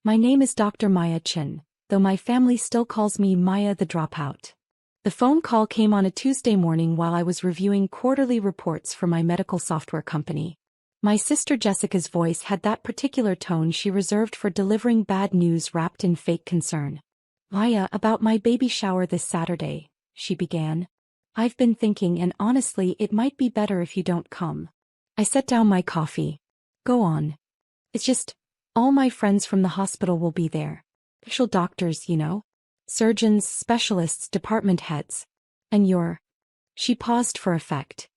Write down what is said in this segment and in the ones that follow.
My name is Dr. Maya Chin, though my family still calls me Maya the Dropout. The phone call came on a Tuesday morning while I was reviewing quarterly reports for my medical software company. My sister Jessica's voice had that particular tone she reserved for delivering bad news wrapped in fake concern. "Maya, about my baby shower this Saturday," she began. "I've been thinking, and honestly it might be better if you don't come." I set down my coffee. "Go on." "It's just, all my friends from the hospital will be there. Actual doctors, you know. Surgeons, specialists, department heads. And you're..." She paused for effect.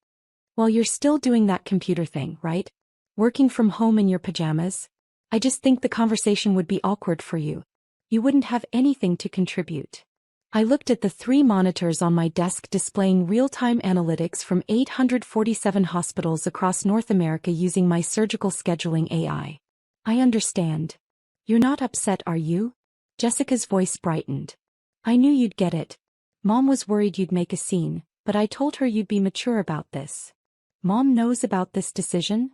"Well, you're still doing that computer thing, right? Working from home in your pajamas? I just think the conversation would be awkward for you. You wouldn't have anything to contribute." I looked at the 3 monitors on my desk displaying real-time analytics from 847 hospitals across North America using my surgical scheduling AI. "I understand. You're not upset, are you?" Jessica's voice brightened. "I knew you'd get it. Mom was worried you'd make a scene, but I told her you'd be mature about this." "Mom knows about this decision?"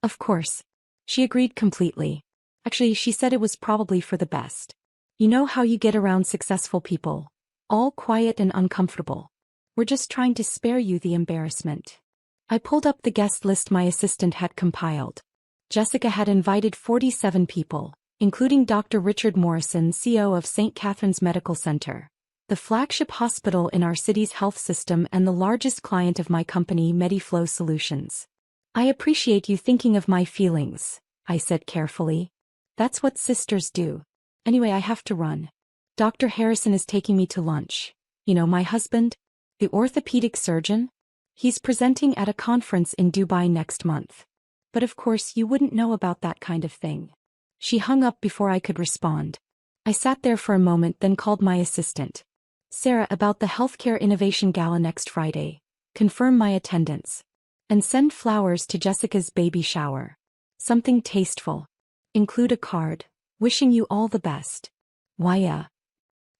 "Of course." She agreed completely. Actually, she said it was probably for the best. "You know how you get around successful people. All quiet and uncomfortable. We're just trying to spare you the embarrassment." I pulled up the guest list my assistant had compiled. Jessica had invited 47 people, including Dr. Richard Morrison, CEO of St. Catherine's Medical Center, the flagship hospital in our city's health system and the largest client of my company, MediFlow Solutions. "I appreciate you thinking of my feelings," I said carefully. "That's what sisters do. Anyway, I have to run. Dr. Harrison is taking me to lunch. You know, my husband, the orthopedic surgeon? He's presenting at a conference in Dubai next month. But of course you wouldn't know about that kind of thing." She hung up before I could respond. I sat there for a moment, then called my assistant. "Sarah, about the Healthcare Innovation Gala next Friday. Confirm my attendance. And send flowers to Jessica's baby shower. Something tasteful. Include a card. Wishing you all the best. Maya."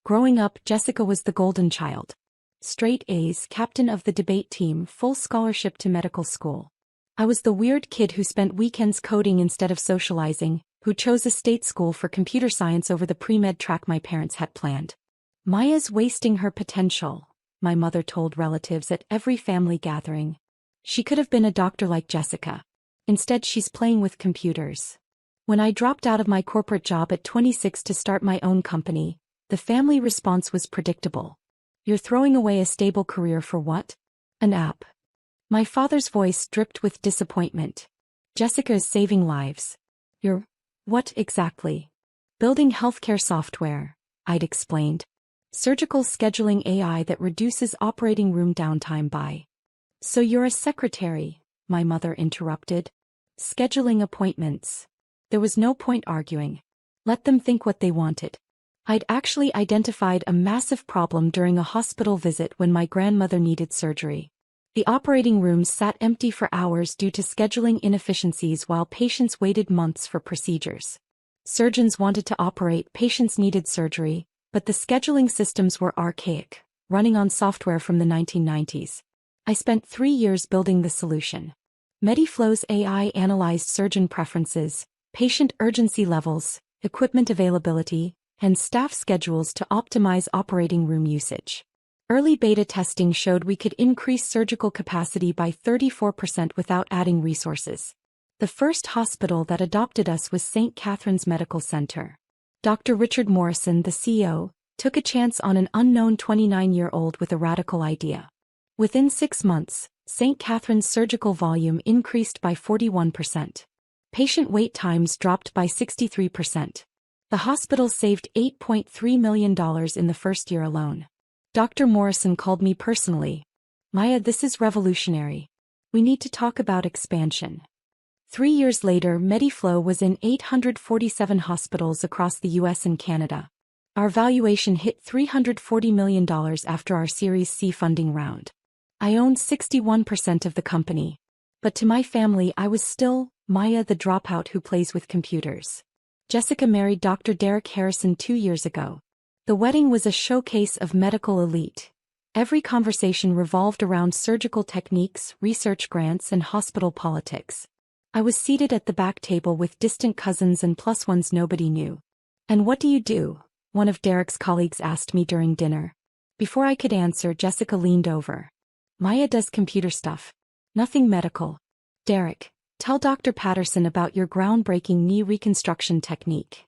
Growing up, Jessica was the golden child. Straight A's, captain of the debate team, full scholarship to medical school. I was the weird kid who spent weekends coding instead of socializing, who chose a state school for computer science over the pre-med track my parents had planned. "Maya's wasting her potential," my mother told relatives at every family gathering. "She could have been a doctor like Jessica. Instead, she's playing with computers." When I dropped out of my corporate job at 26 to start my own company, the family response was predictable. "You're throwing away a stable career for what? An app?" My father's voice dripped with disappointment. "Jessica is saving lives." "You're... what exactly?" "Building healthcare software," I'd explained. "Surgical scheduling AI that reduces operating room downtime by..." "So you're a secretary," my mother interrupted. "Scheduling appointments." There was no point arguing. Let them think what they wanted. I'd actually identified a massive problem during a hospital visit when my grandmother needed surgery. The operating rooms sat empty for hours due to scheduling inefficiencies while patients waited months for procedures. Surgeons wanted to operate, patients needed surgery, but the scheduling systems were archaic, running on software from the 1990s. I spent 3 years building the solution. MediFlow's AI analyzed surgeon preferences, patient urgency levels, equipment availability, and staff schedules to optimize operating room usage. Early beta testing showed we could increase surgical capacity by 34% without adding resources. The first hospital that adopted us was St. Catherine's Medical Center. Dr. Richard Morrison, the CEO, took a chance on an unknown 29-year-old with a radical idea. Within 6 months, St. Catherine's surgical volume increased by 41%. Patient wait times dropped by 63%. The hospital saved $8.3 million in the first year alone. Dr. Morrison called me personally. "Maya, this is revolutionary. We need to talk about expansion." 3 years later, MediFlow was in 847 hospitals across the US and Canada. Our valuation hit $340 million after our Series C funding round. I owned 61% of the company. But to my family, I was still Maya the dropout who plays with computers. Jessica married Dr. Derek Harrison 2 years ago. The wedding was a showcase of medical elite. Every conversation revolved around surgical techniques, research grants, and hospital politics. I was seated at the back table with distant cousins and plus ones nobody knew. "And what do you do?" one of Derek's colleagues asked me during dinner. Before I could answer, Jessica leaned over. "Maya does computer stuff. Nothing medical." "Derek, tell Dr. Patterson about your groundbreaking knee reconstruction technique."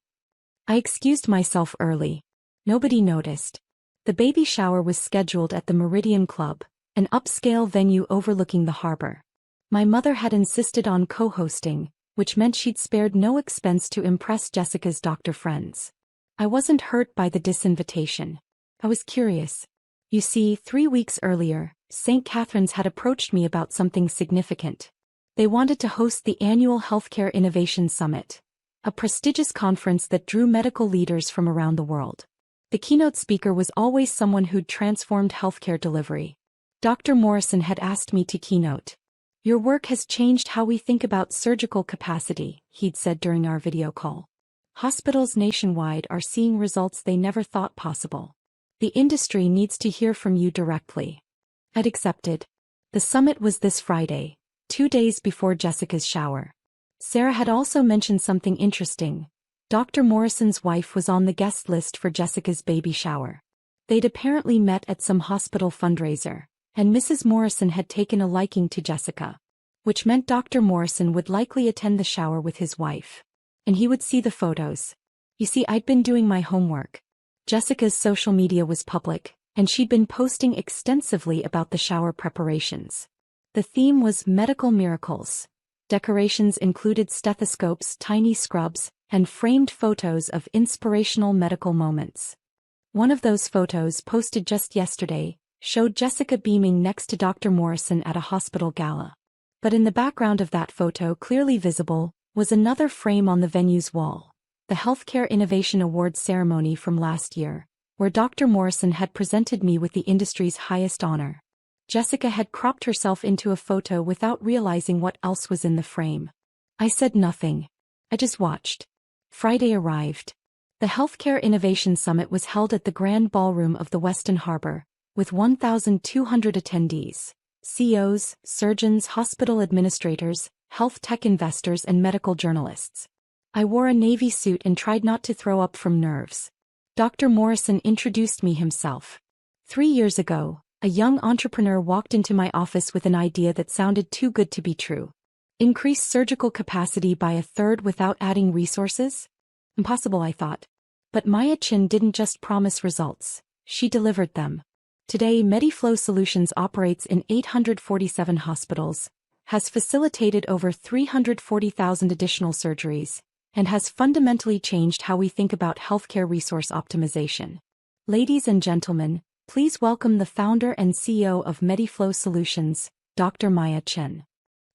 I excused myself early. Nobody noticed. The baby shower was scheduled at the Meridian Club, an upscale venue overlooking the harbor. My mother had insisted on co-hosting, which meant she'd spared no expense to impress Jessica's doctor friends. I wasn't hurt by the disinvitation. I was curious. You see, 3 weeks earlier, St. Catherine's had approached me about something significant. They wanted to host the annual Healthcare Innovation Summit, a prestigious conference that drew medical leaders from around the world. The keynote speaker was always someone who'd transformed healthcare delivery. Dr. Morrison had asked me to keynote. "Your work has changed how we think about surgical capacity," he'd said during our video call. "Hospitals nationwide are seeing results they never thought possible. The industry needs to hear from you directly." I'd accepted. The summit was this Friday, 2 days before Jessica's shower. Sarah had also mentioned something interesting. Dr. Morrison's wife was on the guest list for Jessica's baby shower. They'd apparently met at some hospital fundraiser, and Mrs. Morrison had taken a liking to Jessica, which meant Dr. Morrison would likely attend the shower with his wife. And he would see the photos. You see, I'd been doing my homework. Jessica's social media was public, and she'd been posting extensively about the shower preparations. The theme was medical miracles. Decorations included stethoscopes, tiny scrubs, and framed photos of inspirational medical moments. One of those photos, posted just yesterday, showed Jessica beaming next to Dr. Morrison at a hospital gala. But in the background of that photo, clearly visible, was another frame on the venue's wall, the Healthcare Innovation Awards ceremony from last year, where Dr. Morrison had presented me with the industry's highest honor. Jessica had cropped herself into a photo without realizing what else was in the frame. I said nothing. I just watched. Friday arrived. The Healthcare Innovation Summit was held at the Grand Ballroom of the Westin Harbor, with 1,200 attendees, CEOs, surgeons, hospital administrators, health tech investors, and medical journalists. I wore a navy suit and tried not to throw up from nerves. Dr. Morrison introduced me himself. 3 years ago, a young entrepreneur walked into my office with an idea that sounded too good to be true. Increase surgical capacity by 1/3 without adding resources? Impossible, I thought. But Maya Chin didn't just promise results, she delivered them. Today, MediFlow Solutions operates in 847 hospitals, has facilitated over 340,000 additional surgeries, and has fundamentally changed how we think about healthcare resource optimization. Ladies and gentlemen, please welcome the founder and CEO of MediFlow Solutions, Dr. Maya Chin.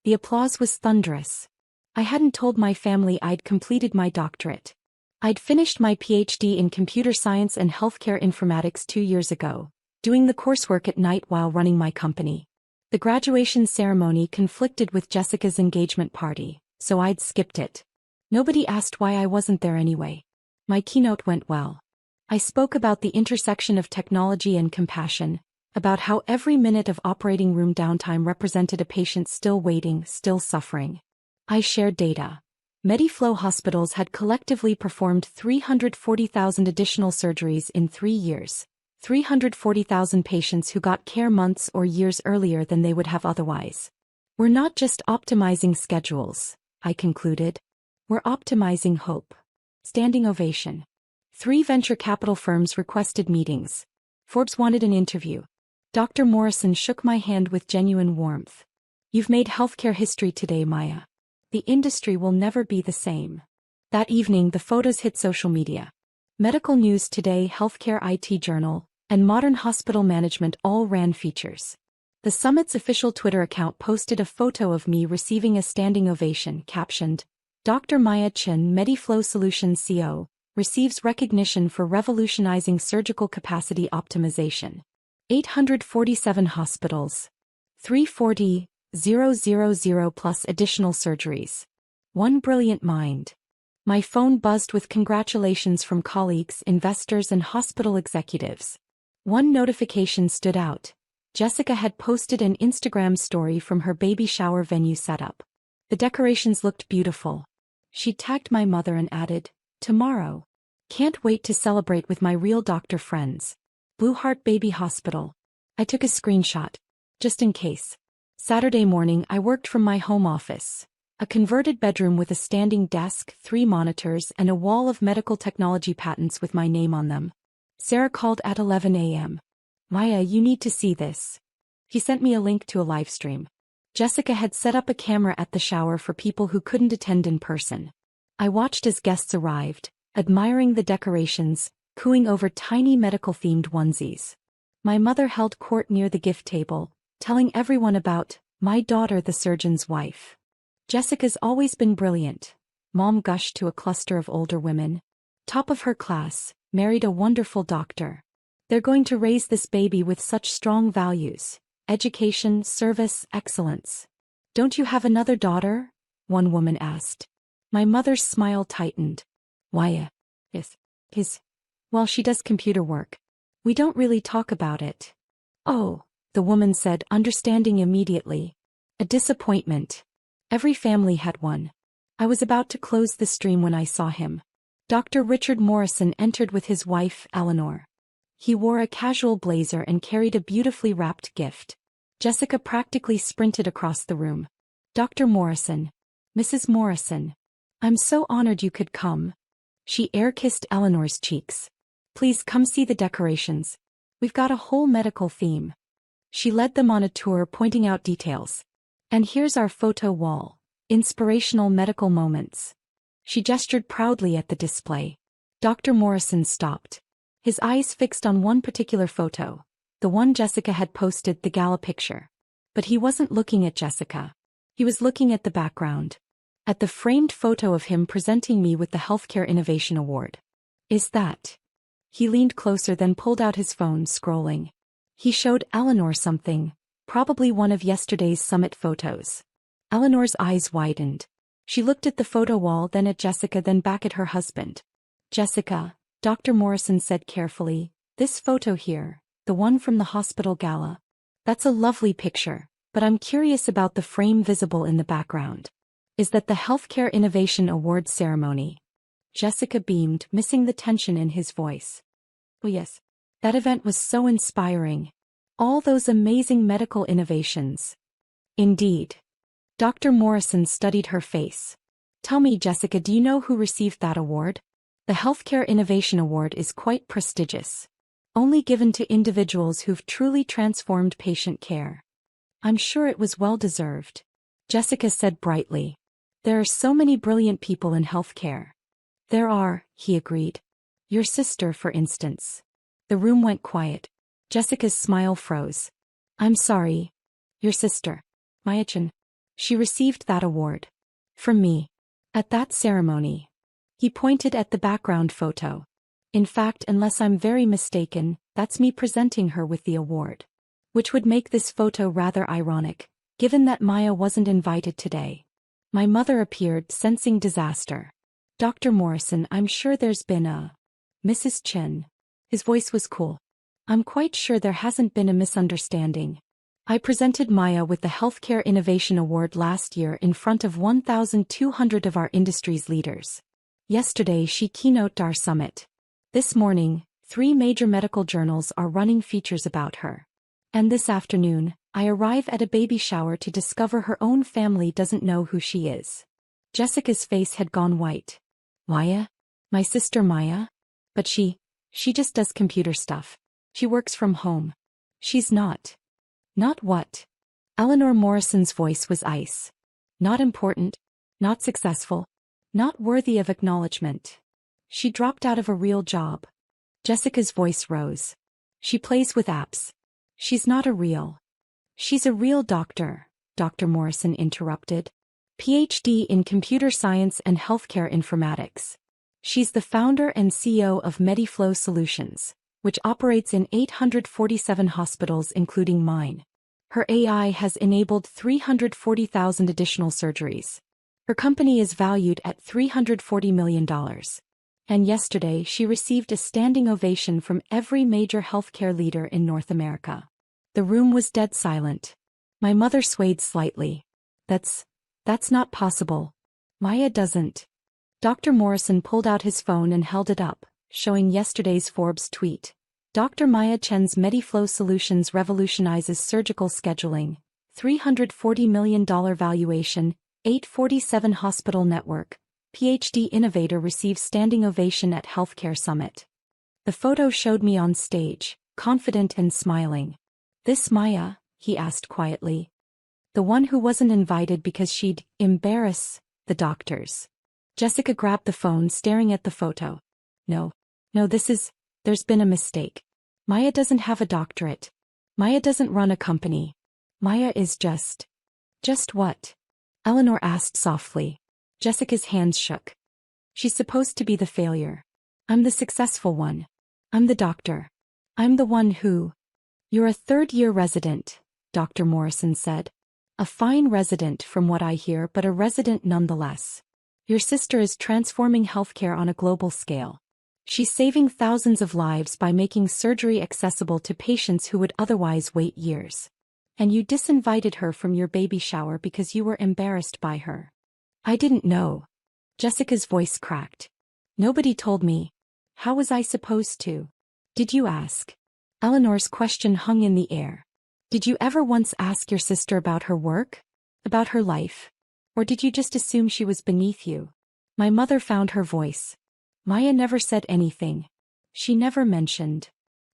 The applause was thunderous. I hadn't told my family I'd completed my doctorate. I'd finished my PhD in computer science and healthcare informatics 2 years ago, doing the coursework at night while running my company. The graduation ceremony conflicted with Jessica's engagement party, so I'd skipped it. Nobody asked why I wasn't there anyway. My keynote went well. I spoke about the intersection of technology and compassion, about how every minute of operating room downtime represented a patient still waiting, still suffering. I shared data. MediFlow hospitals had collectively performed 340,000 additional surgeries in 3 years, 340,000 patients who got care months or years earlier than they would have otherwise. We're not just optimizing schedules, I concluded. We're optimizing hope. Standing ovation. 3 venture capital firms requested meetings. Forbes wanted an interview. Dr. Morrison shook my hand with genuine warmth. You've made healthcare history today, Maya. The industry will never be the same. That evening, the photos hit social media. Medical News Today, Healthcare IT Journal, and Modern Hospital Management all ran features. The summit's official Twitter account posted a photo of me receiving a standing ovation, captioned, "Dr. Maya Chin, MediFlow Solutions CEO, receives recognition for revolutionizing surgical capacity optimization. 847 hospitals. 340,000 plus additional surgeries. One brilliant mind." My phone buzzed with congratulations from colleagues, investors, and hospital executives. One notification stood out. Jessica had posted an Instagram story from her baby shower venue setup. The decorations looked beautiful. She tagged my mother and added, "Tomorrow." Can't wait to celebrate with my real doctor friends. Blue Heart Baby Hospital. I took a screenshot. Just in case. Saturday morning I worked from my home office. A converted bedroom with a standing desk, 3 monitors and a wall of medical technology patents with my name on them. Sarah called at 11 a.m. Maya, you need to see this. He sent me a link to a live stream. Jessica had set up a camera at the shower for people who couldn't attend in person. I watched as guests arrived, admiring the decorations, cooing over tiny medical-themed onesies. My mother held court near the gift table, telling everyone about my daughter, the surgeon's wife. Jessica's always been brilliant. Mom gushed to a cluster of older women. Top of her class, married a wonderful doctor. They're going to raise this baby with such strong values. Education, service, excellence. Don't you have another daughter? One woman asked. My mother's smile tightened. Why? Well, she does computer work. We don't really talk about it. Oh, the woman said, understanding immediately. A disappointment. Every family had one. I was about to close the stream when I saw him. Dr. Richard Morrison entered with his wife, Eleanor. He wore a casual blazer and carried a beautifully wrapped gift. Jessica practically sprinted across the room. Dr. Morrison. Mrs. Morrison. I'm so honored you could come. She air-kissed Eleanor's cheeks. Please come see the decorations. We've got a whole medical theme. She led them on a tour, pointing out details. And here's our photo wall. Inspirational medical moments. She gestured proudly at the display. Dr. Morrison stopped. His eyes fixed on one particular photo. The one Jessica had posted, the gala picture. But he wasn't looking at Jessica. He was looking at the background. At the framed photo of him presenting me with the Healthcare Innovation Award. Is that? He leaned closer, then pulled out his phone, scrolling. He showed Eleanor something, probably one of yesterday's summit photos. Eleanor's eyes widened. She looked at the photo wall, then at Jessica, then back at her husband. Jessica, Dr. Morrison said carefully, this photo here, the one from the hospital gala. That's a lovely picture, but I'm curious about the frame visible in the background. Is that the Healthcare Innovation Awards ceremony? Jessica beamed, missing the tension in his voice. Oh yes. That event was so inspiring. All those amazing medical innovations. Indeed. Dr. Morrison studied her face. Tell me, Jessica, do you know who received that award? The Healthcare Innovation Award is quite prestigious. Only given to individuals who've truly transformed patient care. I'm sure it was well-deserved. Jessica said brightly. There are so many brilliant people in healthcare. There are, he agreed. Your sister, for instance. The room went quiet. Jessica's smile froze. I'm sorry. Your sister. Maya-chan. She received that award. From me. At that ceremony. He pointed at the background photo. In fact, unless I'm very mistaken, that's me presenting her with the award. Which would make this photo rather ironic, given that Maya wasn't invited today. My mother appeared, sensing disaster. Dr. Morrison, I'm sure there's been a... Mrs. Chen. His voice was cool. I'm quite sure there hasn't been a misunderstanding. I presented Maya with the Healthcare Innovation Award last year in front of 1,200 of our industry's leaders. Yesterday she keynoted our summit. This morning, 3 major medical journals are running features about her. And this afternoon, I arrive at a baby shower to discover her own family doesn't know who she is. Jessica's face had gone white. Maya? My sister Maya? But she just does computer stuff. She works from home. She's not. Not what? Eleanor Morrison's voice was ice. Not important. Not successful. Not worthy of acknowledgement. She dropped out of a real job. Jessica's voice rose. She plays with apps. She's not a real. She's a real doctor, Dr. Morrison interrupted. PhD in computer science and healthcare informatics. She's the founder and CEO of MediFlow Solutions, which operates in 847 hospitals including mine. Her AI has enabled 340,000 additional surgeries. Her company is valued at $340 million. And yesterday she received a standing ovation from every major healthcare leader in North America. The room was dead silent. My mother swayed slightly. That's not possible. Maya doesn't. Dr. Morrison pulled out his phone and held it up, showing yesterday's Forbes tweet. Dr. Maya Chen's MediFlow Solutions revolutionizes surgical scheduling. $340 million valuation, 847 hospital network. PhD innovator receives standing ovation at healthcare summit. The photo showed me on stage, confident and smiling. This Maya? He asked quietly. The one who wasn't invited because she'd embarrass the doctors. Jessica grabbed the phone, staring at the photo. No, there's been a mistake. Maya doesn't have a doctorate. Maya doesn't run a company. Maya is just what? Eleanor asked softly. Jessica's hands shook. She's supposed to be the failure. I'm the successful one. I'm the doctor. I'm the one who... You're a third-year resident, Dr. Morrison said. A fine resident from what I hear, but a resident nonetheless. Your sister is transforming healthcare on a global scale. She's saving thousands of lives by making surgery accessible to patients who would otherwise wait years. And you disinvited her from your baby shower because you were embarrassed by her. I didn't know. Jessica's voice cracked. Nobody told me. How was I supposed to? Did you ask? Eleanor's question hung in the air. Did you ever once ask your sister about her work? About her life? Or did you just assume she was beneath you? My mother found her voice. Maya never said anything. She never mentioned.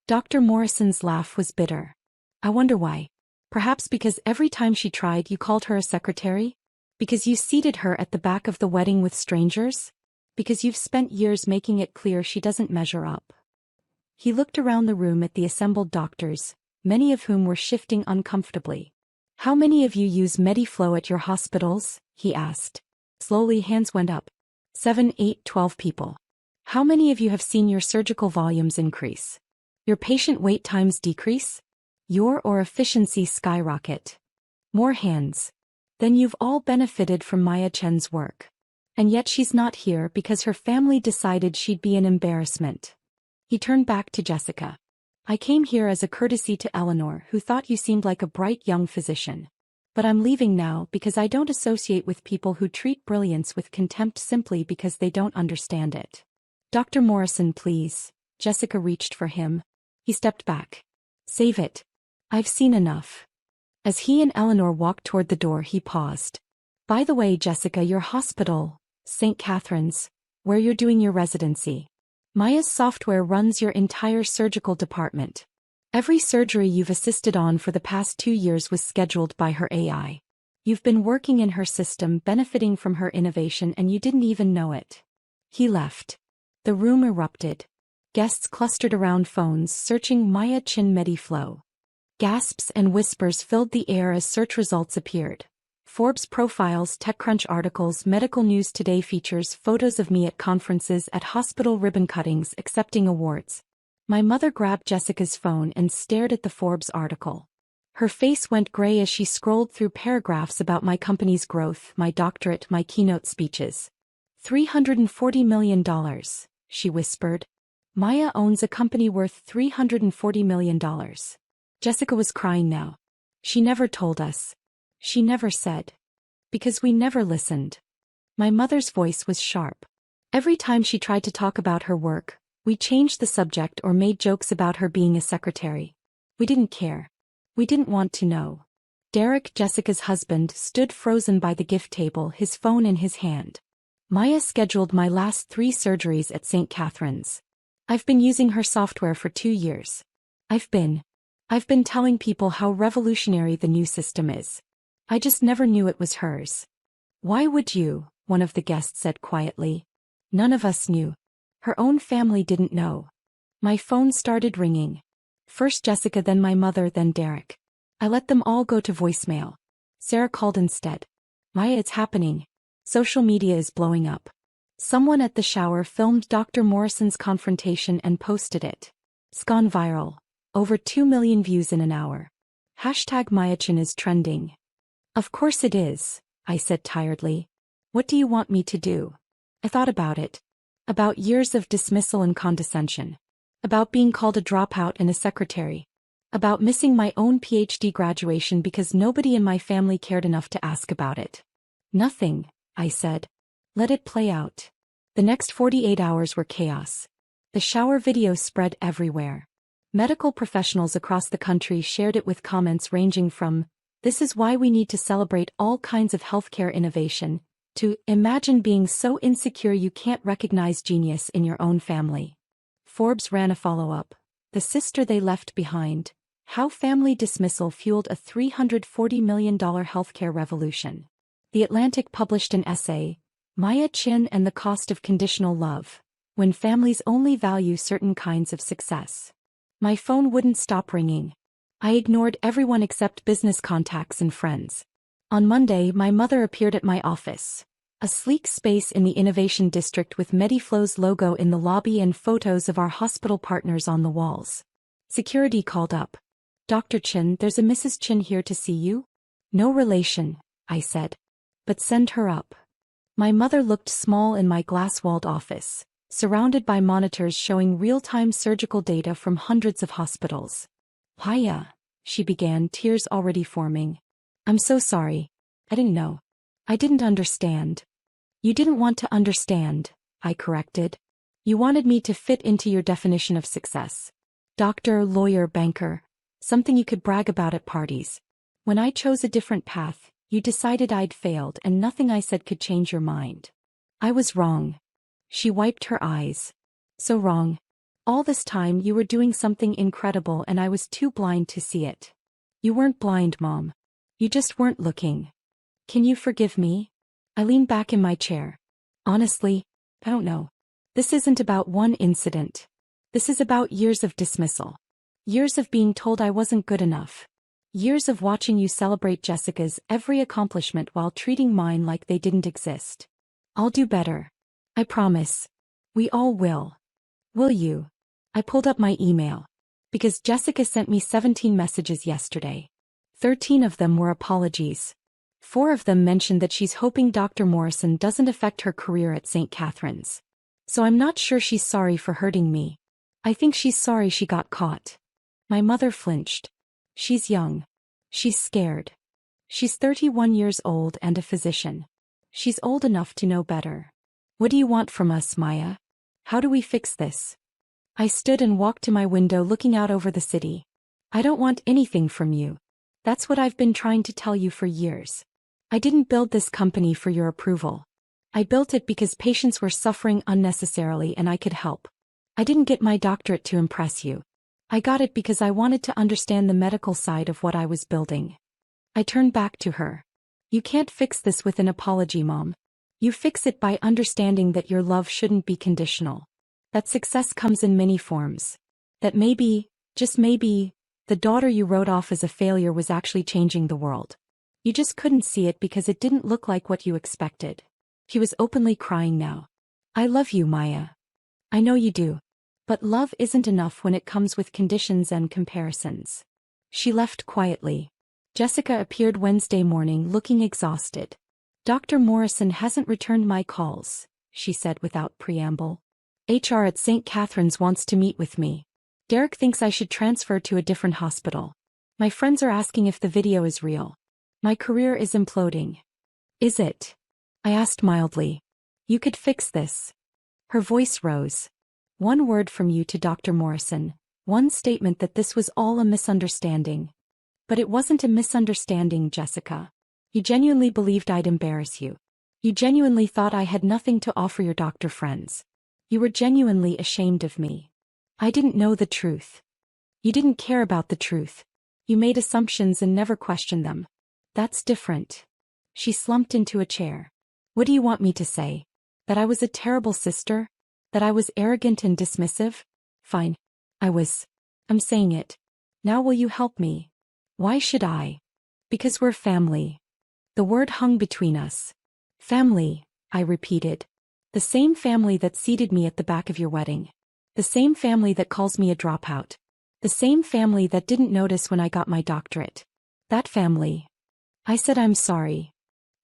Dr. Morrison's laugh was bitter. I wonder why. Perhaps because every time she tried you called her a secretary? Because you seated her at the back of the wedding with strangers? Because you've spent years making it clear she doesn't measure up. He looked around the room at the assembled doctors, many of whom were shifting uncomfortably. How many of you use MediFlow at your hospitals? He asked. Slowly hands went up. 7, 8, 12 people. How many of you have seen your surgical volumes increase? Your patient wait times decrease? Your or efficiency skyrocket? More hands. Then you've all benefited from Maya Chen's work. And yet she's not here because her family decided she'd be an embarrassment. He turned back to Jessica. I came here as a courtesy to Eleanor, who thought you seemed like a bright young physician. But I'm leaving now because I don't associate with people who treat brilliance with contempt simply because they don't understand it. Dr. Morrison, please. Jessica reached for him. He stepped back. Save it. I've seen enough. As he and Eleanor walked toward the door, he paused. By the way, Jessica, your hospital, St. Catherine's, where you're doing your residency. Maya's software runs your entire surgical department. Every surgery you've assisted on for the past 2 years was scheduled by her AI. You've been working in her system, benefiting from her innovation, and you didn't even know it. He left. The room erupted. Guests clustered around phones, searching Maya Chen MediFlow. Gasps and whispers filled the air as search results appeared. Forbes profiles, TechCrunch articles, Medical News Today features, photos of me at conferences, at hospital ribbon cuttings, accepting awards. My mother grabbed Jessica's phone and stared at the Forbes article. Her face went gray as she scrolled through paragraphs about my company's growth, my doctorate, my keynote speeches. $340 million, she whispered. Maya owns a company worth $340 million. Jessica was crying now. She never told us. She never said. Because we never listened. My mother's voice was sharp. Every time she tried to talk about her work, we changed the subject or made jokes about her being a secretary. We didn't care. We didn't want to know. Derek, Jessica's husband, stood frozen by the gift table, his phone in his hand. Maya scheduled my last 3 surgeries at St. Catherine's. I've been using her software for 2 years. I've been telling people how revolutionary the new system is. I just never knew it was hers. Why would you? One of the guests said quietly. None of us knew. Her own family didn't know. My phone started ringing. First Jessica, then my mother, then Derek. I let them all go to voicemail. Sarah called instead. Maya, it's happening. Social media is blowing up. Someone at the shower filmed Dr. Morrison's confrontation and posted it. It's gone viral. Over 2 million views in an hour. Hashtag MayaChen is trending. Of course it is, I said tiredly. What do you want me to do? I thought about it. About years of dismissal and condescension. About being called a dropout and a secretary. About missing my own PhD graduation because nobody in my family cared enough to ask about it. Nothing, I said. Let it play out. The next 48 hours were chaos. The shower video spread everywhere. Medical professionals across the country shared it with comments ranging from, "This is why we need to celebrate all kinds of healthcare innovation," to, "Imagine being so insecure you can't recognize genius in your own family." Forbes ran a follow-up. "The sister they left behind. How family dismissal fueled a $340 million healthcare revolution." The Atlantic published an essay, "Maya Chin and the Cost of Conditional Love: When Families Only Value Certain Kinds of Success." My phone wouldn't stop ringing. I ignored everyone except business contacts and friends. On Monday, my mother appeared at my office. A sleek space in the Innovation District with Mediflow's logo in the lobby and photos of our hospital partners on the walls. Security called up. "Dr. Chin, there's a Mrs. Chin here to see you." "No relation," I said. "But send her up." My mother looked small in my glass-walled office, surrounded by monitors showing real-time surgical data from hundreds of hospitals. "Hiya," she began, tears already forming. "I'm so sorry. I didn't know. I didn't understand." "You didn't want to understand," I corrected. "You wanted me to fit into your definition of success. Doctor, lawyer, banker. Something you could brag about at parties. When I chose a different path, you decided I'd failed and nothing I said could change your mind. I was wrong." She wiped her eyes. "So wrong. All this time you were doing something incredible and I was too blind to see it." "You weren't blind, Mom. You just weren't looking. Can you forgive me?" I leaned back in my chair. "Honestly, I don't know. This isn't about one incident. This is about years of dismissal. Years of being told I wasn't good enough. Years of watching you celebrate Jessica's every accomplishment while treating mine like they didn't exist. I'll do better. I promise. We all will. Will you?" I pulled up my email. Because Jessica sent me 17 messages yesterday. 13 of them were apologies. 4 of them mentioned that she's hoping Dr. Morrison doesn't affect her career at St. Catherine's. So I'm not sure she's sorry for hurting me. I think she's sorry she got caught. My mother flinched. She's young. She's scared. She's 31 years old and a physician. She's old enough to know better. "What do you want from us, Maya? How do we fix this?" I stood and walked to my window looking out over the city. "I don't want anything from you. That's what I've been trying to tell you for years. I didn't build this company for your approval. I built it because patients were suffering unnecessarily and I could help. I didn't get my doctorate to impress you. I got it because I wanted to understand the medical side of what I was building." I turned back to her. "You can't fix this with an apology, Mom. You fix it by understanding that your love shouldn't be conditional. That success comes in many forms. That maybe, just maybe, the daughter you wrote off as a failure was actually changing the world. You just couldn't see it because it didn't look like what you expected." He was openly crying now. "I love you, Maya. I know you do. But love isn't enough when it comes with conditions and comparisons." She left quietly. Jessica appeared Wednesday morning looking exhausted. "Dr. Morrison hasn't returned my calls," she said without preamble. "HR at St. Catherine's wants to meet with me. Derek thinks I should transfer to a different hospital. My friends are asking if the video is real. My career is imploding." "Is it?" I asked mildly. "You could fix this." Her voice rose. "One word from you to Dr. Morrison, one statement that this was all a misunderstanding." "But it wasn't a misunderstanding, Jessica. You genuinely believed I'd embarrass you. You genuinely thought I had nothing to offer your doctor friends. You were genuinely ashamed of me. I didn't know the truth. You didn't care about the truth. You made assumptions and never questioned them. That's different." She slumped into a chair. "What do you want me to say? That I was a terrible sister? That I was arrogant and dismissive? Fine. I was. I'm saying it. Now will you help me?" "Why should I?" "Because we're family." The word hung between us. "Family," I repeated. "The same family that seated me at the back of your wedding. The same family that calls me a dropout. The same family that didn't notice when I got my doctorate. That family." I said, "I'm sorry."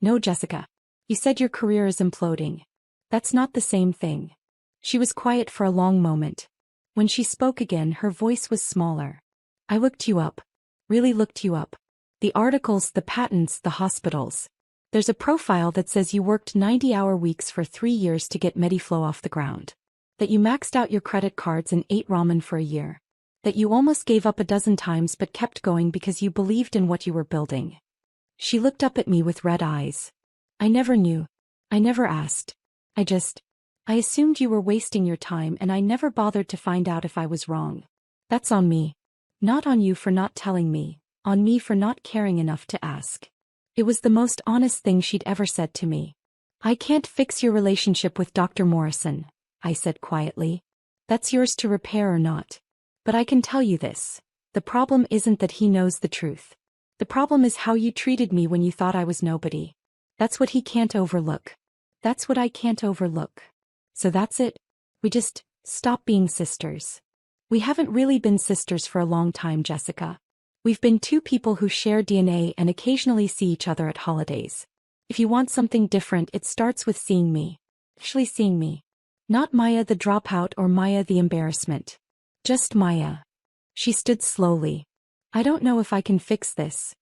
"No, Jessica. You said your career is imploding. That's not the same thing." She was quiet for a long moment. When she spoke again, her voice was smaller. "I looked you up. Really looked you up. The articles, the patents, the hospitals. There's a profile that says you worked 90-hour weeks for 3 years to get Mediflow off the ground. That you maxed out your credit cards and ate ramen for a year. That you almost gave up a dozen times but kept going because you believed in what you were building. She looked up at me with red eyes. I never knew. I never asked. I assumed you were wasting your time and I never bothered to find out if I was wrong. That's on me. Not on you for not telling me, on me for not caring enough to ask. It was the most honest thing she'd ever said to me. I can't fix your relationship with Dr. Morrison, I said quietly. That's yours to repair or not. But I can tell you this. The problem isn't that he knows the truth. The problem is how you treated me when you thought I was nobody. That's what he can't overlook. That's what I can't overlook. So that's it. We just stop being sisters. We haven't really been sisters for a long time, Jessica. We've been two people who share DNA and occasionally see each other at holidays. If you want something different, it starts with seeing me. Actually seeing me. Not Maya the dropout or Maya the embarrassment. Just Maya. She stood slowly. I don't know if I can fix this.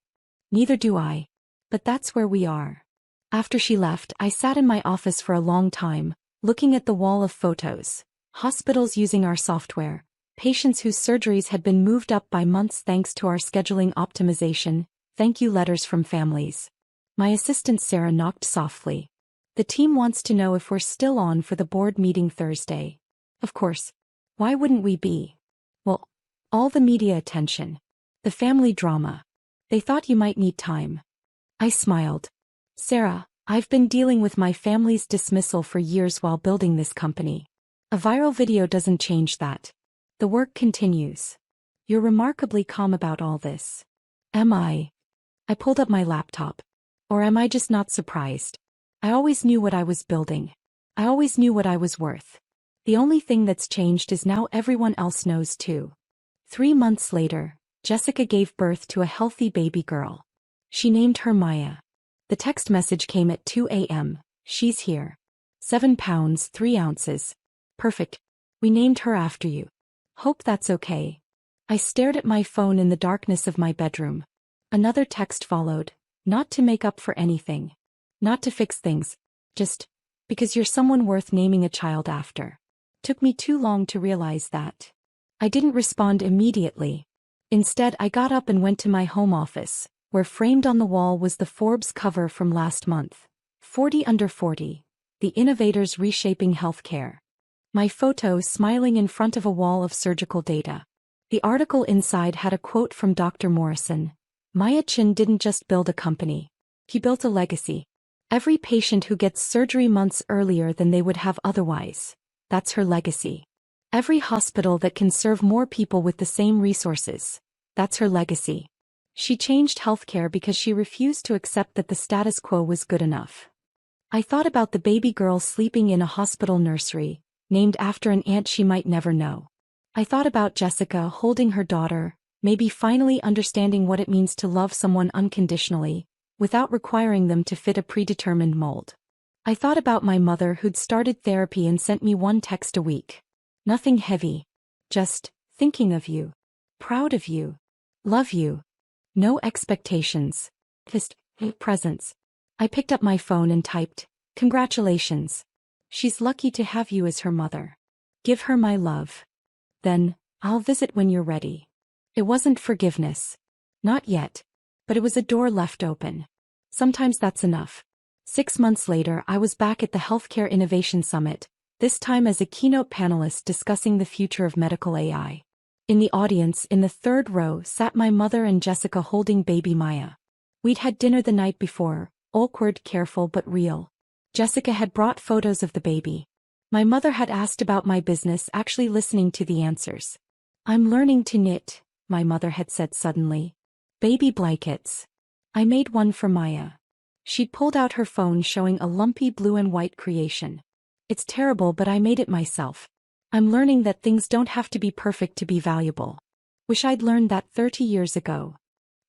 Neither do I. But that's where we are. After she left, I sat in my office for a long time, looking at the wall of photos. Hospitals using our software. Patients whose surgeries had been moved up by months thanks to our scheduling optimization. Thank you letters from families. My assistant Sarah knocked softly. The team wants to know if we're still on for the board meeting Thursday. Of course. Why wouldn't we be? Well, all the media attention. The family drama. They thought you might need time. I smiled. Sarah, I've been dealing with my family's dismissal for years while building this company. A viral video doesn't change that. The work continues. You're remarkably calm about all this. Am I? I pulled up my laptop. Or am I just not surprised? I always knew what I was building. I always knew what I was worth. The only thing that's changed is now everyone else knows too. 3 months later, Jessica gave birth to a healthy baby girl. She named her Maya. The text message came at 2 a.m. She's here. 7 pounds 3 ounces. Perfect. We named her after you. Hope that's okay. I stared at my phone in the darkness of my bedroom. Another text followed. Not to make up for anything. Not to fix things. Just because you're someone worth naming a child after. Took me too long to realize that. I didn't respond immediately. Instead, I got up and went to my home office, where framed on the wall was the Forbes cover from last month. 40 under 40. The Innovators Reshaping Healthcare. My photo smiling in front of a wall of surgical data. The article inside had a quote from Dr. Morrison. Maya Chin didn't just build a company. He built a legacy. Every patient who gets surgery months earlier than they would have otherwise. That's her legacy. Every hospital that can serve more people with the same resources. That's her legacy. She changed healthcare because she refused to accept that the status quo was good enough. I thought about the baby girl sleeping in a hospital nursery, named after an aunt she might never know. I thought about Jessica holding her daughter, maybe finally understanding what it means to love someone unconditionally, without requiring them to fit a predetermined mold. I thought about my mother who'd started therapy and sent me 1 text a week. Nothing heavy. Just, thinking of you. Proud of you. Love you. No expectations. Just, presence. I picked up my phone and typed, congratulations. She's lucky to have you as her mother. Give her my love. Then, I'll visit when you're ready. It wasn't forgiveness. Not yet. But it was a door left open. Sometimes that's enough. 6 months later, I was back at the Healthcare Innovation Summit, this time as a keynote panelist discussing the future of medical AI. In the audience, in the 3rd row, sat my mother and Jessica holding baby Maya. We'd had dinner the night before, awkward, careful but real. Jessica had brought photos of the baby. My mother had asked about my business, actually listening to the answers. I'm learning to knit, my mother had said suddenly. Baby blankets. I made one for Maya. She'd pulled out her phone showing a lumpy blue and white creation. It's terrible, but I made it myself. I'm learning that things don't have to be perfect to be valuable. Wish I'd learned that 30 years ago.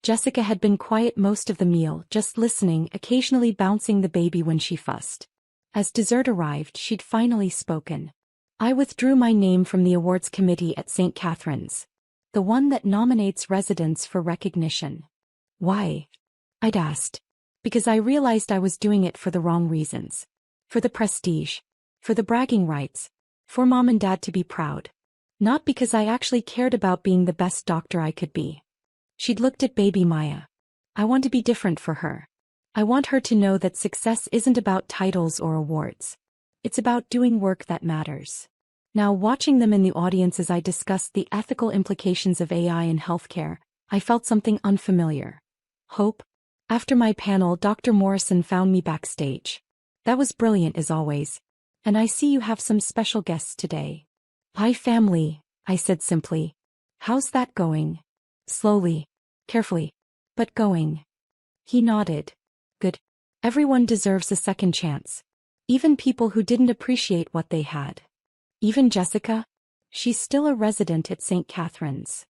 Jessica had been quiet most of the meal, just listening, occasionally bouncing the baby when she fussed. As dessert arrived, she'd finally spoken. I withdrew my name from the awards committee at St. Catherine's. The one that nominates residents for recognition. Why? I'd asked. Because I realized I was doing it for the wrong reasons. For the prestige. For the bragging rights. For mom and dad to be proud. Not because I actually cared about being the best doctor I could be. She'd looked at baby Maya. I want to be different for her. I want her to know that success isn't about titles or awards. It's about doing work that matters. Now, watching them in the audience as I discussed the ethical implications of AI in healthcare, I felt something unfamiliar. Hope? After my panel, Dr. Morrison found me backstage. That was brilliant as always. And I see you have some special guests today. Hi family, I said simply. How's that going? Slowly. Carefully. But going. He nodded. Good. Everyone deserves a second chance. Even people who didn't appreciate what they had. Even Jessica? She's still a resident at St. Catherine's.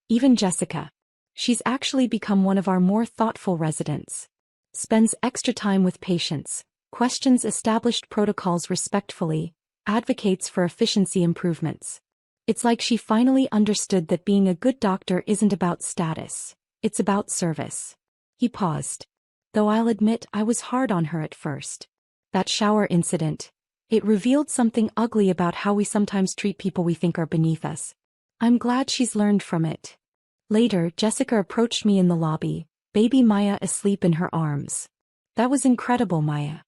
Even Jessica. She's actually become one of our more thoughtful residents. Spends extra time with patients, questions established protocols respectfully, advocates for efficiency improvements. It's like she finally understood that being a good doctor isn't about status, it's about service. He paused. Though I'll admit I was hard on her at first. That shower incident, it revealed something ugly about how we sometimes treat people we think are beneath us. I'm glad she's learned from it. Later, Jessica approached me in the lobby, baby Maya asleep in her arms. That was incredible, Maya.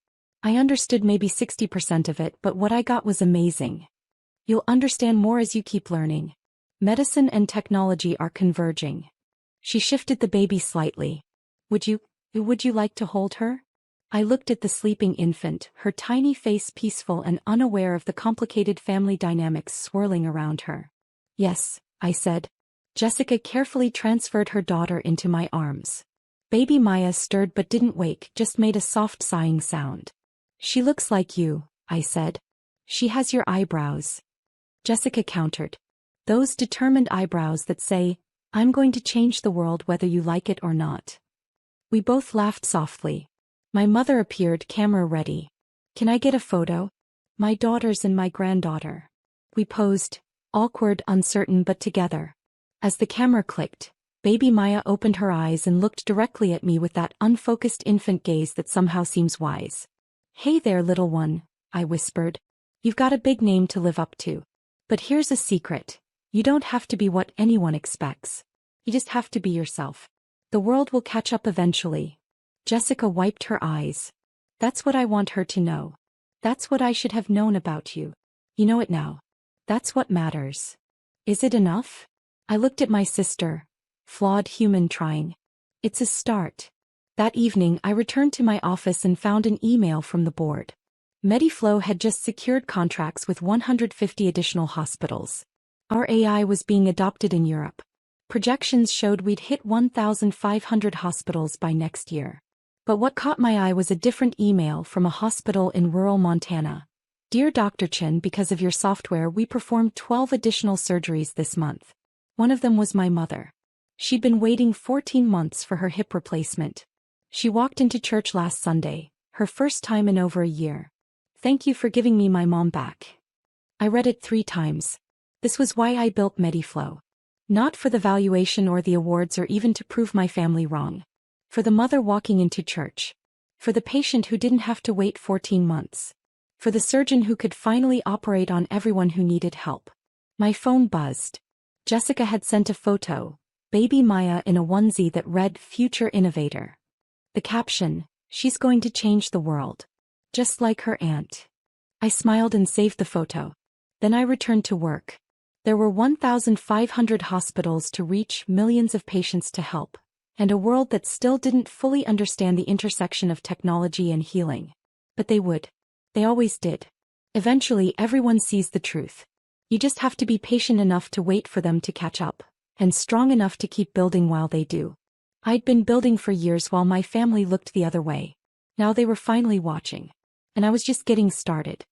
I understood maybe 60% of it, but what I got was amazing. You'll understand more as you keep learning. Medicine and technology are converging. She shifted the baby slightly. Would you like to hold her? I looked at the sleeping infant, her tiny face peaceful and unaware of the complicated family dynamics swirling around her. Yes, I said. Jessica carefully transferred her daughter into my arms. Baby Maya stirred but didn't wake, just made a soft sighing sound. She looks like you, I said. She has your eyebrows. Jessica countered. Those determined eyebrows that say, I'm going to change the world whether you like it or not. We both laughed softly. My mother appeared, camera ready. Can I get a photo? My daughters and my granddaughter. We posed, awkward, uncertain but together. As the camera clicked, baby Maya opened her eyes and looked directly at me with that unfocused infant gaze that somehow seems wise. Hey there, little one, I whispered. You've got a big name to live up to. But here's a secret. You don't have to be what anyone expects. You just have to be yourself. The world will catch up eventually. Jessica wiped her eyes. That's what I want her to know. That's what I should have known about you. You know it now. That's what matters. Is it enough? I looked at my sister. Flawed human trying. It's a start. That evening I returned to my office and found an email from the board. Mediflow had just secured contracts with 150 additional hospitals. Our AI was being adopted in Europe. Projections showed we'd hit 1,500 hospitals by next year. But what caught my eye was a different email from a hospital in rural Montana. Dear Dr. Chen, because of your software we performed 12 additional surgeries this month. One of them was my mother. She'd been waiting 14 months for her hip replacement. She walked into church last Sunday, her first time in over a year. Thank you for giving me my mom back. I read it 3 times. This was why I built Mediflow. Not for the valuation or the awards or even to prove my family wrong. For the mother walking into church. For the patient who didn't have to wait 14 months. For the surgeon who could finally operate on everyone who needed help. My phone buzzed. Jessica had sent a photo, baby Maya in a onesie that read Future Innovator. The caption, she's going to change the world. Just like her aunt. I smiled and saved the photo. Then I returned to work. There were 1,500 hospitals to reach, millions of patients to help, and a world that still didn't fully understand the intersection of technology and healing. But they would. They always did. Eventually everyone sees the truth. You just have to be patient enough to wait for them to catch up, and strong enough to keep building while they do. I'd been building for years while my family looked the other way. Now they were finally watching. And I was just getting started.